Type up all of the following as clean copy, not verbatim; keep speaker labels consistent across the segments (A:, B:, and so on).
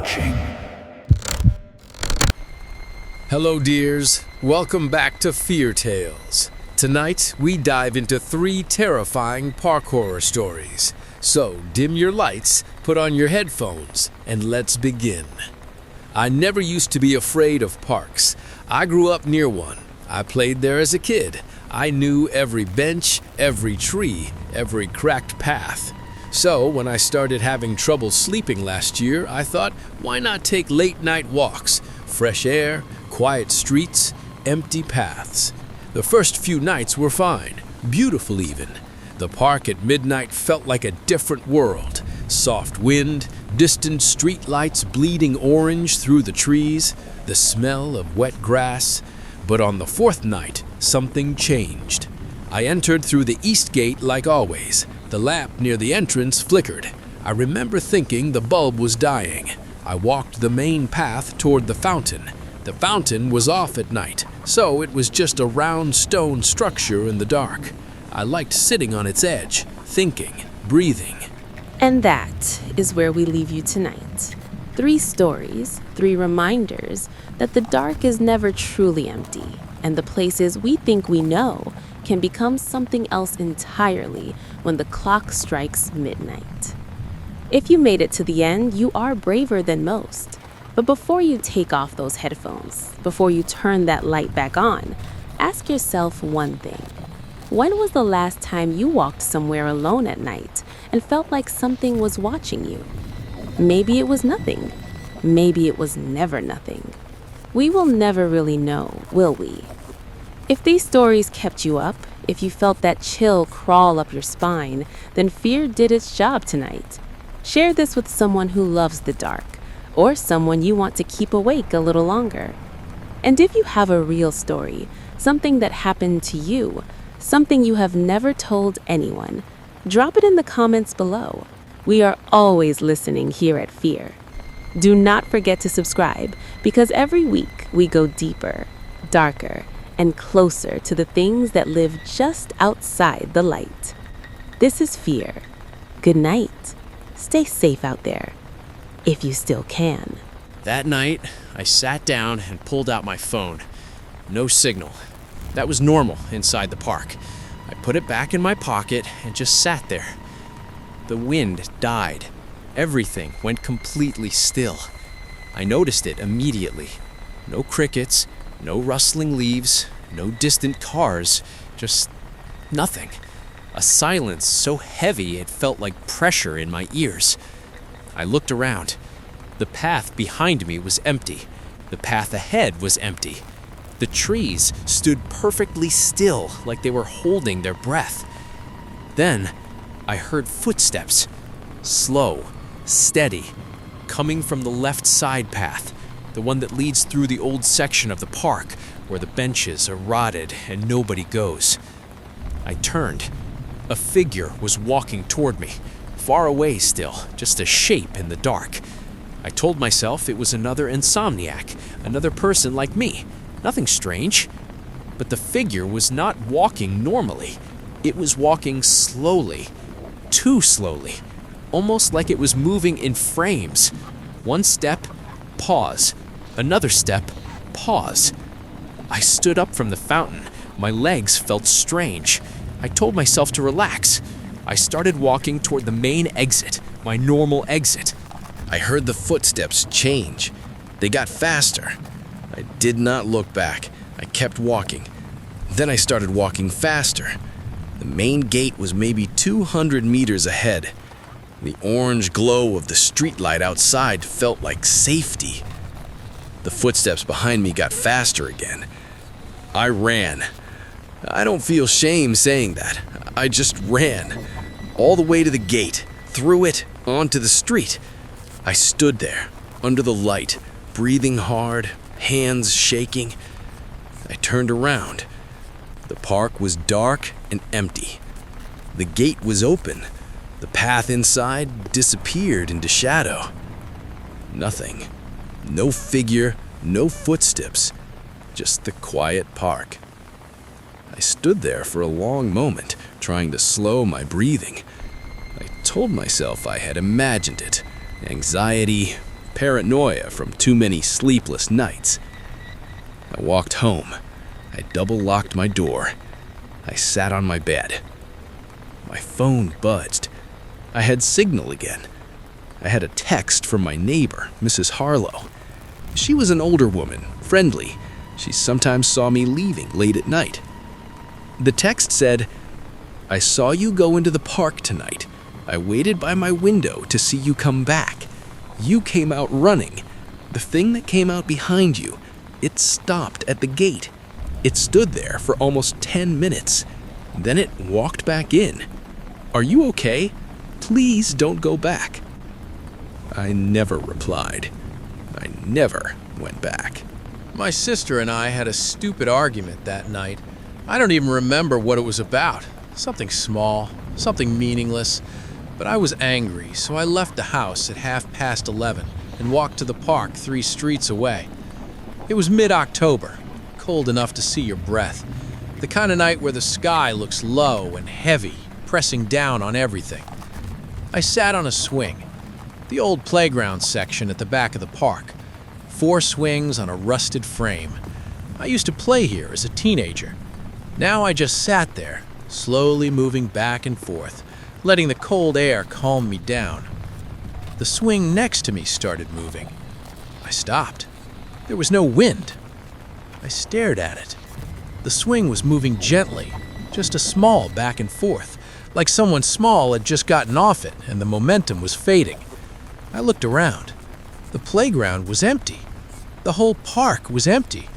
A: watching.
B: Hello dears, welcome back to Fear Tales. Tonight we dive into 3 terrifying park horror stories. So dim your lights, put on your headphones, and let's begin. I never used to be afraid of parks. I grew up near one. I played there as a kid. I knew every bench, every tree, every cracked path. So when I started having trouble sleeping last year, I thought, why not take late night walks? Fresh air, quiet streets, empty paths. The first few nights were fine, beautiful even. The park at midnight felt like a different world. Soft wind, distant street lights bleeding orange through the trees, the smell of wet grass. But on the 4th night, something changed. I entered through the east gate like always. The lamp near the entrance flickered. I remember thinking the bulb was dying. I walked the main path toward the fountain. The fountain was off at night, so it was just a round stone structure in the dark. I liked sitting on its edge, thinking, breathing.
C: And that is where we leave you tonight. 3 stories, 3 reminders that the dark is never truly empty, and the places we think we know can become something else entirely when the clock strikes midnight. If you made it to the end, you are braver than most. But before you take off those headphones, before you turn that light back on, ask yourself one thing. When was the last time you walked somewhere alone at night and felt like something was watching you? Maybe it was nothing. Maybe it was never nothing. We will never really know, will we? If these stories kept you up, if you felt that chill crawl up your spine, then fear did its job tonight. Share this with someone who loves the dark, or someone you want to keep awake a little longer. And if you have a real story, something that happened to you, something you have never told anyone, drop it in the comments below. We are always listening here at Fear. Do not forget to subscribe, because every week we go deeper, darker, and closer to the things that live just outside the light. This is Fear. Good night. Stay safe out there, if you still can.
D: That night, I sat down and pulled out my phone. No signal. That was normal inside the park. I put it back in my pocket and just sat there. The wind died. Everything went completely still. I noticed it immediately. No crickets, no rustling leaves, no distant cars, just nothing. A silence so heavy it felt like pressure in my ears. I looked around. The path behind me was empty. The path ahead was empty. The trees stood perfectly still, like they were holding their breath. Then I heard footsteps, slow, steady, coming from the left side path, the one that leads through the old section of the park where the benches are rotted and nobody goes. I turned. A figure was walking toward me, far away still, just a shape in the dark. I told myself it was another insomniac, another person like me. Nothing strange. But the figure was not walking normally. It was walking slowly, too slowly, almost like it was moving in frames. One step, pause. Another step, pause. I stood up from the fountain. My legs felt strange. I told myself to relax. I started walking toward the main exit, my normal exit.
E: I heard the footsteps change. They got faster. I did not look back. I kept walking. Then I started walking faster. The main gate was maybe 200 meters ahead. The orange glow of the streetlight outside felt like safety. The footsteps behind me got faster again. I ran. I don't feel shame saying that. I just ran. All the way to the gate, through it, onto the street. I stood there, under the light, breathing hard, hands shaking. I turned around. The park was dark and empty. The gate was open. The path inside disappeared into shadow. Nothing. No figure, no footsteps. Just the quiet park. I stood there for a long moment, trying to slow my breathing. I told myself I had imagined it. Anxiety, paranoia from too many sleepless nights. I walked home. I double-locked my door. I sat on my bed. My phone buzzed. I had signal again. I had a text from my neighbor, Mrs. Harlow. She was an older woman, friendly. She sometimes saw me leaving late at night. The text said, "I saw you go into the park tonight. I waited by my window to see you come back. You came out running. The thing that came out behind you, it stopped at the gate. It stood there for almost 10 minutes. Then it walked back in. Are you okay? Please don't go back." I never replied. I never went back.
B: My sister and I had a stupid argument that night. I don't even remember what it was about. Something small, something meaningless. But I was angry, so I left the house at 11:30 and walked to the park 3 streets away. It was mid-October, cold enough to see your breath. The kind of night where the sky looks low and heavy, pressing down on everything. I sat on a swing, the old playground section at the back of the park. 4 swings on a rusted frame. I used to play here as a teenager. Now I just sat there, slowly moving back and forth, letting the cold air calm me down. The swing next to me started moving. I stopped. There was no wind. I stared at it. The swing was moving gently, just a small back and forth, like someone small had just gotten off it and the momentum was fading. I looked around. The playground was empty. The whole park was empty.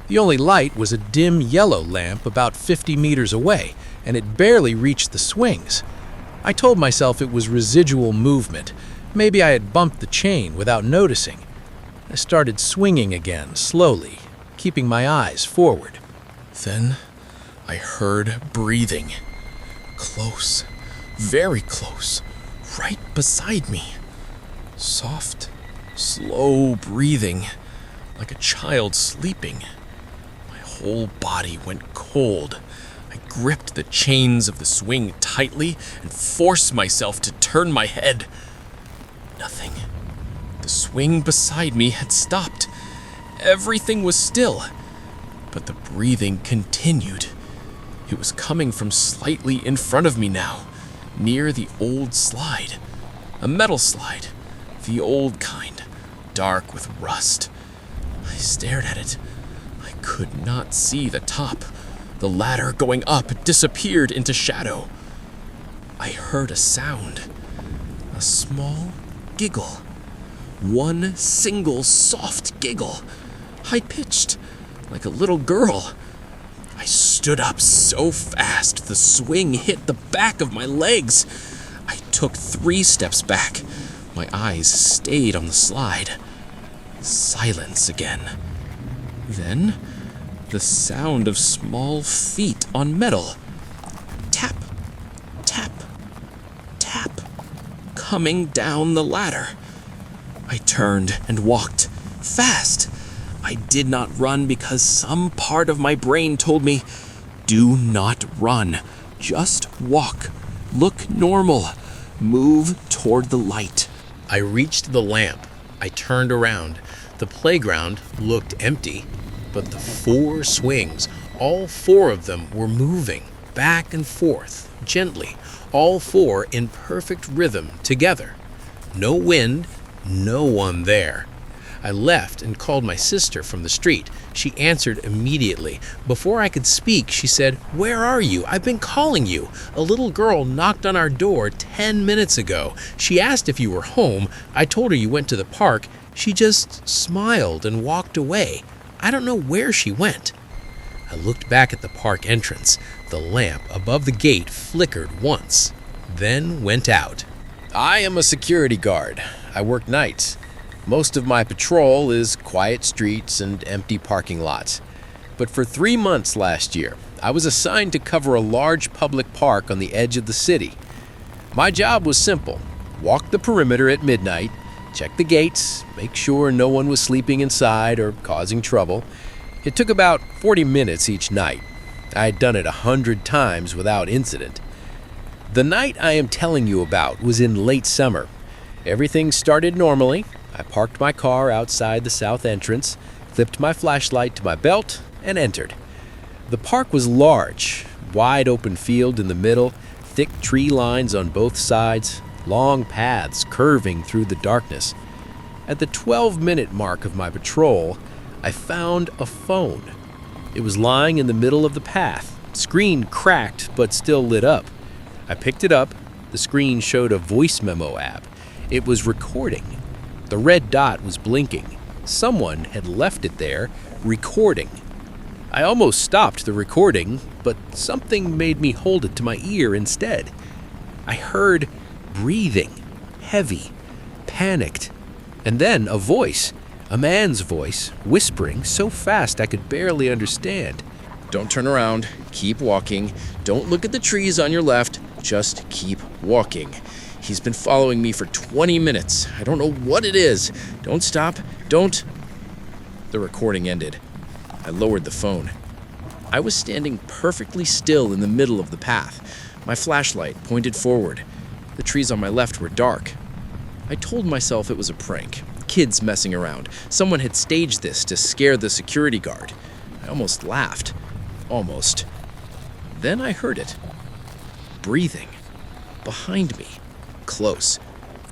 B: The only light was a dim yellow lamp about 50 meters away, and it barely reached the swings. I told myself it was residual movement. Maybe I had bumped the chain without noticing. I started swinging again, slowly, keeping my eyes forward.
A: Then I heard breathing. Close, very close, right beside me. Soft, slow breathing, like a child sleeping. My whole body went cold. I gripped the chains of the swing tightly and forced myself to turn my head. Nothing. The swing beside me had stopped. Everything was still. But the breathing continued. It was coming from slightly in front of me now, near the old slide. A metal slide. The old kind, dark with rust. I stared at it. I could not see the top. The ladder going up disappeared into shadow. I heard a sound. A small giggle. One single soft giggle. High-pitched, like a little girl. I stood up so fast the swing hit the back of my legs. I took 3 steps back. My eyes stayed on the slide. Silence again. Then, the sound of small feet on metal. Tap, tap, tap, coming down the ladder. I turned and walked, fast. I did not run because some part of my brain told me, do not run, just walk, look normal, move toward the light.
B: I reached the lamp. I turned around. The playground looked empty, but the 4 swings, all 4 of them were moving back and forth, gently, all 4 in perfect rhythm together. No wind, no one there. I left and called my sister from the street. She answered immediately. Before I could speak, she said, "Where are you? I've been calling you. A little girl knocked on our door 10 minutes ago. She asked if you were home. I told her you went to the park. She just smiled and walked away. I don't know where she went." I looked back at the park entrance. The lamp above the gate flickered once, then went out. I am a security guard. I work nights. Most of my patrol is quiet streets and empty parking lots. But for 3 months last year, I was assigned to cover a large public park on the edge of the city. My job was simple: walk the perimeter at midnight, check the gates, make sure no one was sleeping inside or causing trouble. It took about 40 minutes each night. I had done it 100 times without incident. The night I am telling you about was in late summer. Everything started normally. I parked my car outside the south entrance, clipped my flashlight to my belt, and entered. The park was large, wide open field in the middle, thick tree lines on both sides, long paths curving through the darkness. At the 12-minute mark of my patrol, I found a phone. It was lying in the middle of the path, screen cracked but still lit up. I picked it up. The screen showed a voice memo app. It was recording. The red dot was blinking. Someone had left it there, recording. I almost stopped the recording, but something made me hold it to my ear instead. I heard breathing, heavy, panicked, and then a voice, a man's voice, whispering so fast I could barely understand.
D: Don't turn around. Keep walking. Don't look at the trees on your left. Just keep walking. He's been following me for 20 minutes. I don't know what it is. Don't stop. Don't. The recording ended. I lowered the phone. I was standing perfectly still in the middle of the path. My flashlight pointed forward. The trees on my left were dark. I told myself it was a prank. Kids messing around. Someone had staged this to scare the security guard. I almost laughed. Almost. Then I heard it. Breathing. Behind me. Close.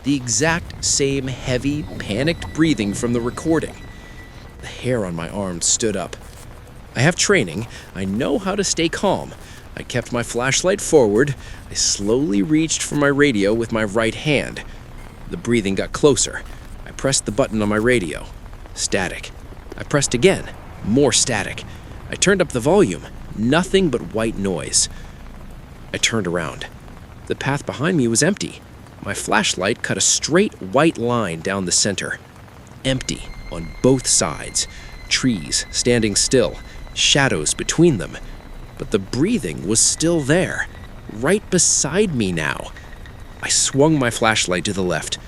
D: The exact same heavy, panicked breathing from the recording. The hair on my arms stood up. I have training. I know how to stay calm. I kept my flashlight forward. I slowly reached for my radio with my right hand. The breathing got closer. I pressed the button on my radio. Static. I pressed again. More static. I turned up the volume. Nothing but white noise. I turned around. The path behind me was empty. My flashlight cut a straight white line down the center. Empty on both sides. Trees standing still. Shadows between them. But the breathing was still there. Right beside me now. I swung my flashlight to the left.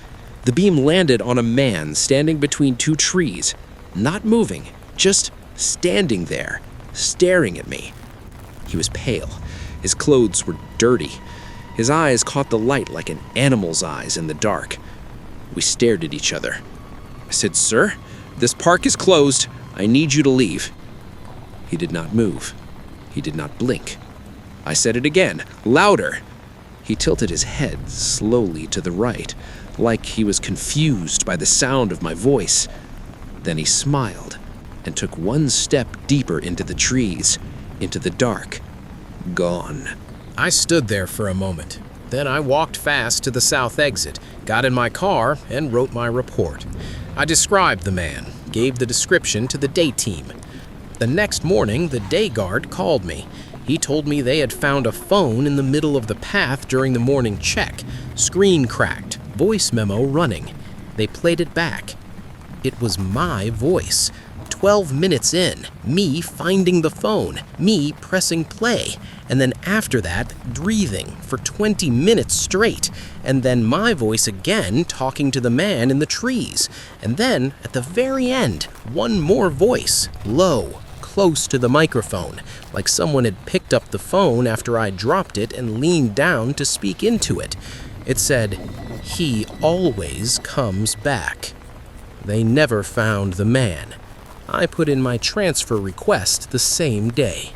D: The beam landed on a man standing between two trees. Not moving. Just standing there. Staring at me. He was pale. His clothes were dirty. His eyes caught the light like an animal's eyes in the dark. We stared at each other. I said, "Sir, this park is closed. I need you to leave." He did not move. He did not blink. I said it again, louder. He tilted his head slowly to the right, like he was confused by the sound of my voice. Then he smiled and took one step deeper into the trees, into the dark. Gone.
B: I stood there for a moment. Then I walked fast to the south exit, got in my car, and wrote my report. I described the man, gave the description to the day team. The next morning, the day guard called me. He told me they had found a phone in the middle of the path during the morning check. Screen cracked, voice memo running. They played it back. It was my voice. 12 minutes in, me finding the phone, me pressing play, and then after that, breathing for 20 minutes straight, and then my voice again talking to the man in the trees, and then, at the very end, one more voice, low, close to the microphone, like someone had picked up the phone after I dropped it and leaned down to speak into it. It said, "He always comes back." They never found the man. I put in my transfer request the same day.